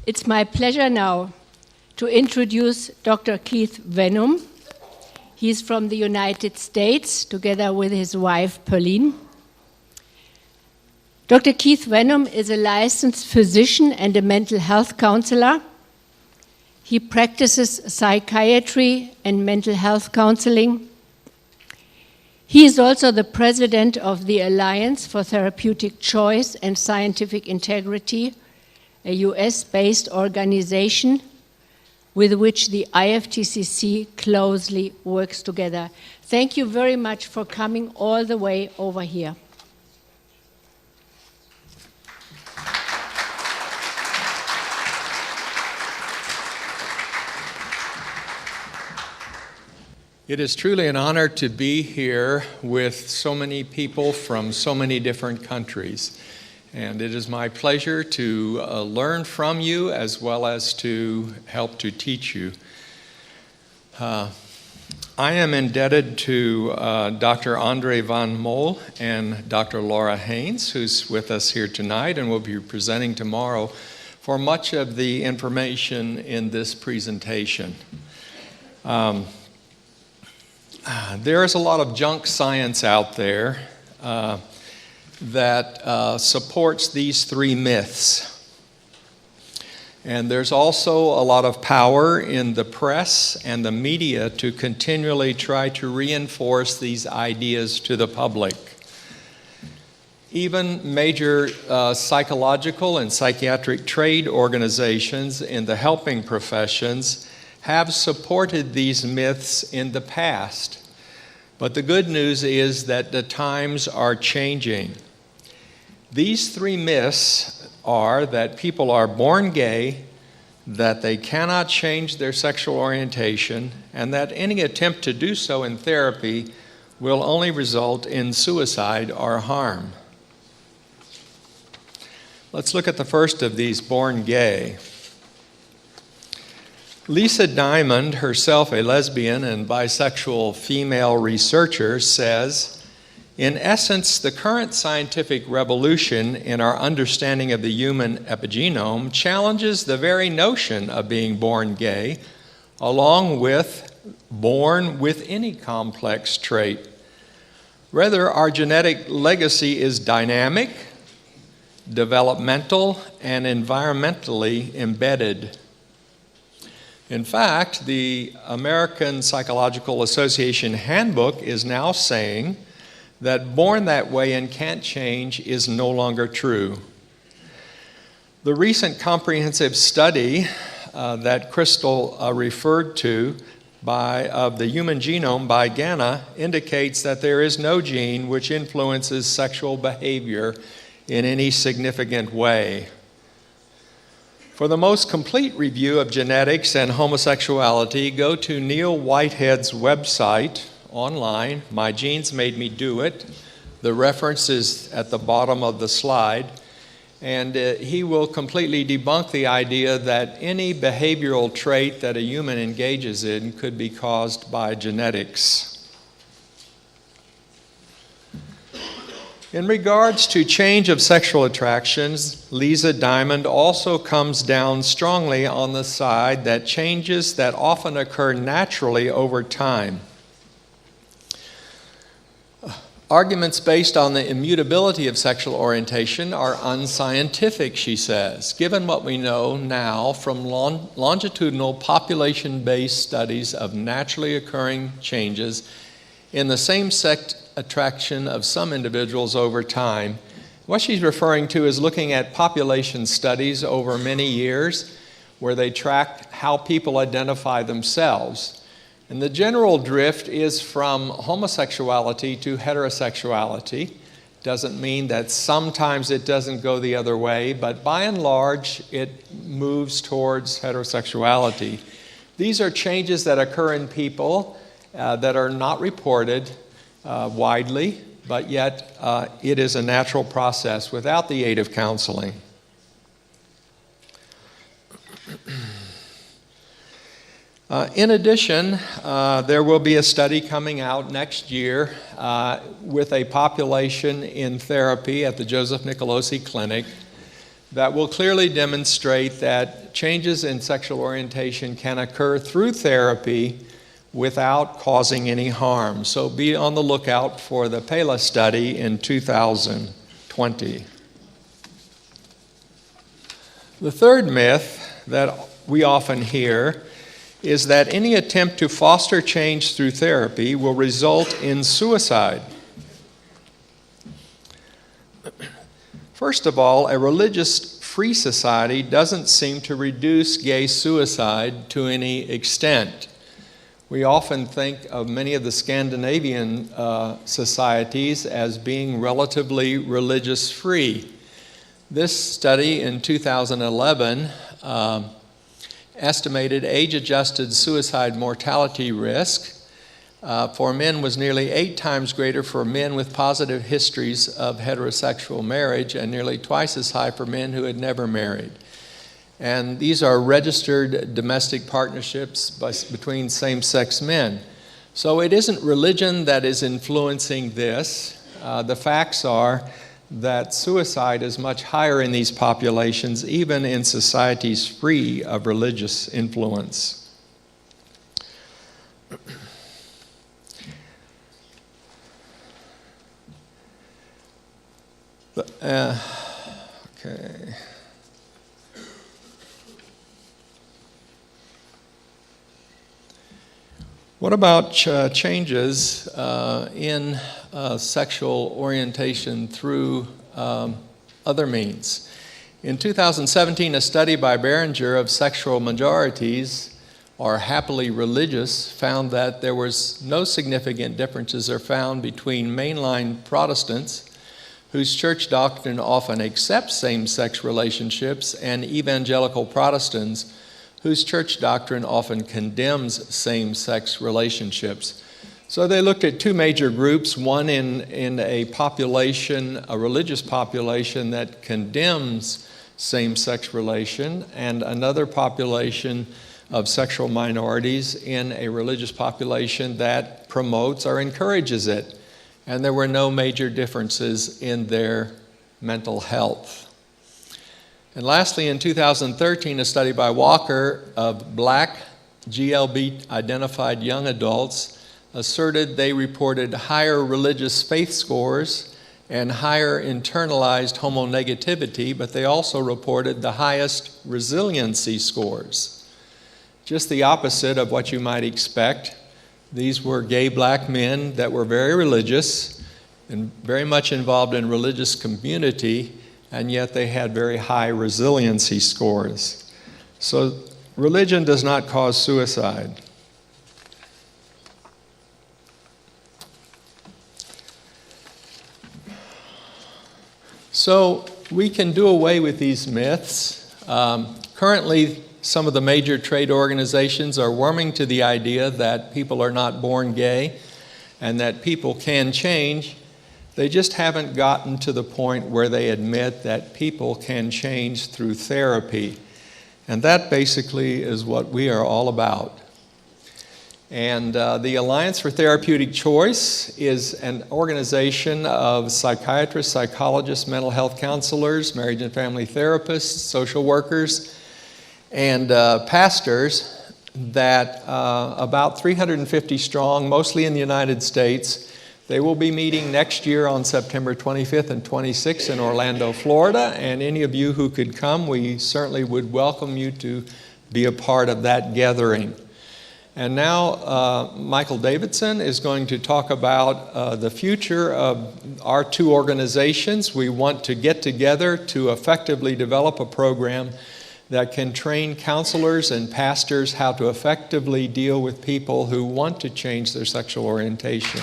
It's my pleasure now to introduce Dr. Keith Vennum. He's from the United States, together with his wife, Pauline. Dr. Keith Vennum is a licensed physician and a mental health counselor. He practices psychiatry and mental health counseling. He is also the president of the Alliance for Therapeutic Choice and Scientific Integrity, a US-based organization with which the IFTCC closely works together. Thank you very much for coming all the way over here. It is truly an honor to be here with so many people from so many different countries. And it is my pleasure to learn from you as well as to help to teach you. I am indebted to Dr. Andre van Mol and Dr. Laura Haynes, who's with us here tonight and will be presenting tomorrow, for much of the information in this presentation. There is a lot of junk science out there that supports these three myths. And there's also a lot of power in the press and the media to continually try to reinforce these ideas to the public. Even major psychological and psychiatric trade organizations in the helping professions have supported these myths in the past. But the good news is that the times are changing. These three myths are that people are born gay, that they cannot change their sexual orientation, and that any attempt to do so in therapy will only result in suicide or harm. Let's look at the first of these, born gay. Lisa Diamond, herself a lesbian and bisexual female researcher, says, in essence, the current scientific revolution in our understanding of the human epigenome challenges the very notion of being born gay, along with born with any complex trait. Rather, our genetic legacy is dynamic, developmental, and environmentally embedded. In fact, the American Psychological Association Handbook is now saying that born that way and can't change is no longer true. The recent comprehensive study that Crystal referred to of the human genome by Ghana indicates that there is no gene which influences sexual behavior in any significant way. For the most complete review of genetics and homosexuality, go to Neil Whitehead's website online, My Genes Made Me Do It. The reference is at the bottom of the slide, and he will completely debunk the idea that any behavioral trait that a human engages in could be caused by genetics. In regards to change of sexual attractions, Lisa Diamond also comes down strongly on the side that changes that often occur naturally over time. Arguments based on the immutability of sexual orientation are unscientific, she says, given what we know now from longitudinal population-based studies of naturally occurring changes in the same-sex attraction of some individuals over time. What she's referring to is looking at population studies over many years where they track how people identify themselves. And the general drift is from homosexuality to heterosexuality. Doesn't mean that sometimes it doesn't go the other way, but by and large, it moves towards heterosexuality. These are changes that occur in people that are not reported widely, but yet it is a natural process without the aid of counseling. In addition, there will be a study coming out next year with a population in therapy at the Joseph Nicolosi Clinic that will clearly demonstrate that changes in sexual orientation can occur through therapy without causing any harm. So be on the lookout for the PELA study in 2020. The third myth that we often hear is that any attempt to foster change through therapy will result in suicide. First of all, a religious-free society doesn't seem to reduce gay suicide to any extent. We often think of many of the Scandinavian societies as being relatively religious-free. This study in 2011 estimated age-adjusted suicide mortality risk for men was nearly 8 times greater for men with positive histories of heterosexual marriage and nearly twice as high for men who had never married. And these are registered domestic partnerships between same-sex men. So it isn't religion that is influencing this. The facts are that suicide is much higher in these populations, even in societies free of religious influence. Okay. What about changes in sexual orientation through other means? In 2017, a study by Behringer of sexual majorities, or happily religious, found that there was no significant differences are found between mainline Protestants, whose church doctrine often accepts same-sex relationships, and evangelical Protestants, whose church doctrine often condemns same-sex relationships. So they looked at 2 major groups, one in a population, a religious population that condemns same-sex relation, and another population of sexual minorities in a religious population that promotes or encourages it. And there were no major differences in their mental health. And lastly, in 2013, a study by Walker of Black GLB-identified young adults asserted they reported higher religious faith scores and higher internalized homonegativity, but they also reported the highest resiliency scores. Just the opposite of what you might expect. These were gay black men that were very religious and very much involved in religious community, and yet they had very high resiliency scores. So religion does not cause suicide. So we can do away with these myths. Currently, some of the major trade organizations are warming to the idea that people are not born gay and that people can change. They just haven't gotten to the point where they admit that people can change through therapy. And that basically is what we are all about. And the Alliance for Therapeutic Choice is an organization of psychiatrists, psychologists, mental health counselors, marriage and family therapists, social workers, and pastors that about 350 strong, mostly in the United States. They will be meeting next year on September 25th and 26th in Orlando, Florida, and any of you who could come, we certainly would welcome you to be a part of that gathering. And now Michael Davidson is going to talk about the future of our 2 organizations. We want to get together to effectively develop a program that can train counselors and pastors how to effectively deal with people who want to change their sexual orientation.